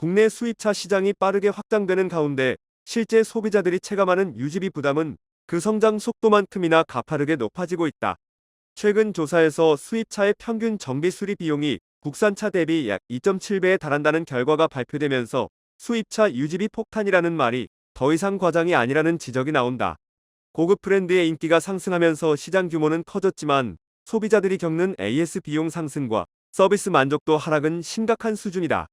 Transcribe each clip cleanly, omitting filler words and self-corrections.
국내 수입차 시장이 빠르게 확장되는 가운데 실제 소비자들이 체감하는 유지비 부담은 그 성장 속도만큼이나 가파르게 높아지고 있다. 최근 조사에서 수입차의 평균 정비 수리 비용이 국산차 대비 약 2.7배에 달한다는 결과가 발표되면서 수입차 유지비 폭탄이라는 말이 더 이상 과장이 아니라는 지적이 나온다. 고급 브랜드의 인기가 상승하면서 시장 규모는 커졌지만 소비자들이 겪는 AS 비용 상승과 서비스 만족도 하락은 심각한 수준이다.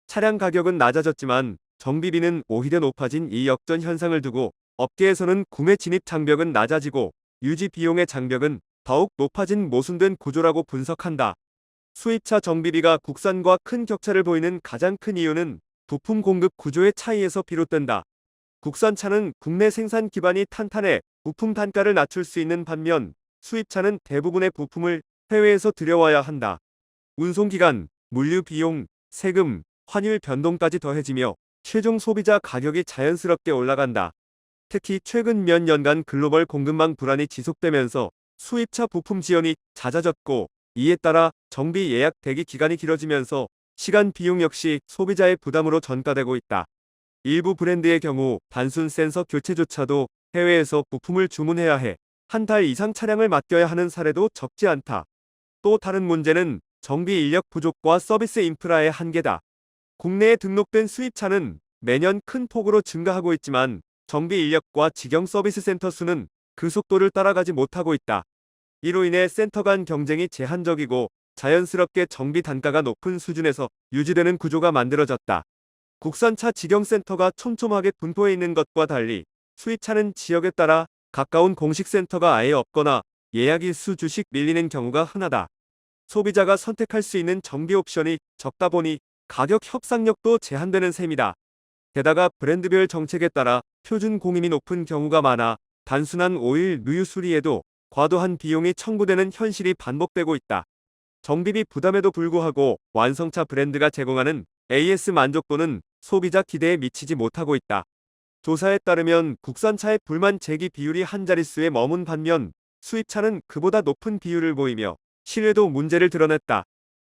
차량 가격은 낮아졌지만 정비비는 오히려 높아진 이 역전 현상을 두고 업계에서는 구매 진입 장벽은 낮아지고 유지 비용의 장벽은 더욱 높아진 모순된 구조라고 분석한다. 수입차 정비비가 국산과 큰 격차를 보이는 가장 큰 이유는 부품 공급 구조의 차이에서 비롯된다. 국산차는 국내 생산 기반이 탄탄해 부품 단가를 낮출 수 있는 반면 수입차는 대부분의 부품을 해외에서 들여와야 한다. 운송기간, 물류 비용, 세금, 환율 변동까지 더해지며 최종 소비자 가격이 자연스럽게 올라간다. 특히 최근 몇 년간 글로벌 공급망 불안이 지속되면서 수입차 부품 지연이 잦아졌고 이에 따라 정비 예약 대기 기간이 길어지면서 시간 비용 역시 소비자의 부담으로 전가되고 있다. 일부 브랜드의 경우 단순 센서 교체조차도 해외에서 부품을 주문해야 해 한 달 이상 차량을 맡겨야 하는 사례도 적지 않다. 또 다른 문제는 정비 인력 부족과 서비스 인프라의 한계다. 국내에 등록된 수입차는 매년 큰 폭으로 증가하고 있지만 정비 인력과 직영 서비스 센터 수는 그 속도를 따라가지 못하고 있다. 이로 인해 센터 간 경쟁이 제한적이고 자연스럽게 정비 단가가 높은 수준에서 유지되는 구조가 만들어졌다. 국산차 직영센터가 촘촘하게 분포해 있는 것과 달리 수입차는 지역에 따라 가까운 공식 센터가 아예 없거나 예약이 수주씩 밀리는 경우가 흔하다. 소비자가 선택할 수 있는 정비 옵션이 적다 보니 가격 협상력도 제한되는 셈이다. 게다가 브랜드별 정책에 따라 표준 공임이 높은 경우가 많아 단순한 오일 누유 수리에도 과도한 비용이 청구되는 현실이 반복되고 있다. 정비비 부담에도 불구하고 완성차 브랜드가 제공하는 AS 만족도는 소비자 기대에 미치지 못하고 있다. 조사에 따르면 국산차의 불만 제기 비율이 한 자릿수에 머문 반면 수입차는 그보다 높은 비율을 보이며 신뢰도 문제를 드러냈다.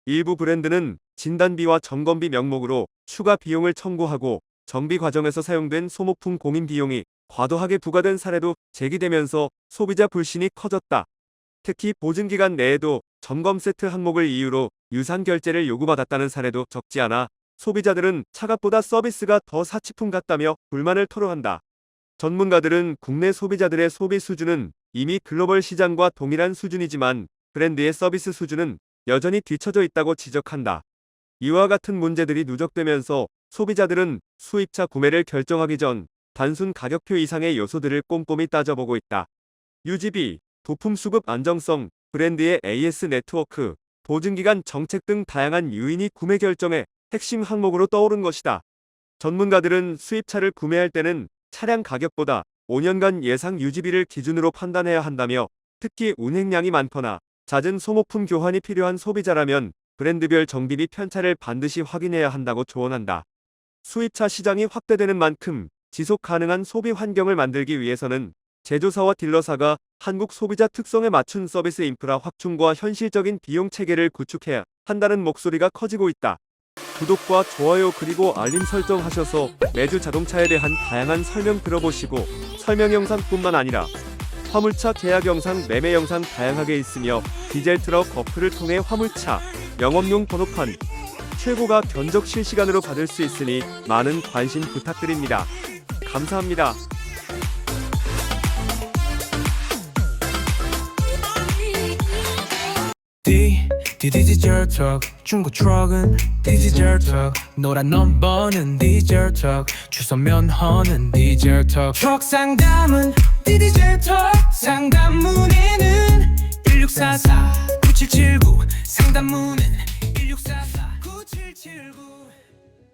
일부 브랜드는 진단비와 점검비 명목으로 추가 비용을 청구하고 정비 과정에서 사용된 소모품 공임 비용이 과도하게 부과된 사례도 제기되면서 소비자 불신이 커졌다. 특히 보증기간 내에도 점검 세트 항목을 이유로 유상 결제를 요구받았다는 사례도 적지 않아 소비자들은 차값보다 서비스가 더 사치품 같다며 불만을 토로한다. 전문가들은 국내 소비자들의 소비 수준은 이미 글로벌 시장과 동일한 수준이지만 브랜드의 서비스 수준은 여전히 뒤처져 있다고 지적한다. 이와 같은 문제들이 누적되면서 소비자들은 수입차 구매를 결정하기 전 단순 가격표 이상의 요소들을 꼼꼼히 따져보고 있다. 유지비, 부품 수급 안정성, 브랜드의 AS 네트워크, 보증기간 정책 등 다양한 요인이 구매 결정의 핵심 항목으로 떠오른 것이다. 전문가들은 수입차를 구매할 때는 차량 가격보다 5년간 예상 유지비를 기준으로 판단해야 한다며 특히 운행량이 많거나 잦은 소모품 교환이 필요한 소비자라면 브랜드별 정비비 편차를 반드시 확인해야 한다고 조언한다. 수입차 시장이 확대되는 만큼 지속 가능한 소비 환경을 만들기 위해서는 제조사와 딜러사가 한국 소비자 특성에 맞춘 서비스 인프라 확충과 현실적인 비용 체계를 구축해야 한다는 목소리가 커지고 있다. 구독과 좋아요 그리고 알림 설정하셔서 매주 자동차에 대한 다양한 설명 들어보시고 설명 영상뿐만 아니라 화물차 계약 영상, 매매 영상 다양하게 있으며 디젤 트럭 어플을 통해 화물차, 영업용 번호판, 최고가 견적 실시간으로 받을 수 있으니 많은 관심 부탁드립니다. 감사합니다. 디지털 톡 중고 트럭은 디지털 톡 노란 넘버는 디지털 톡 주소 면허는 디지털 톡 트럭 상담은 디지털 톡 상담 문의는 1644-9779 상담 문의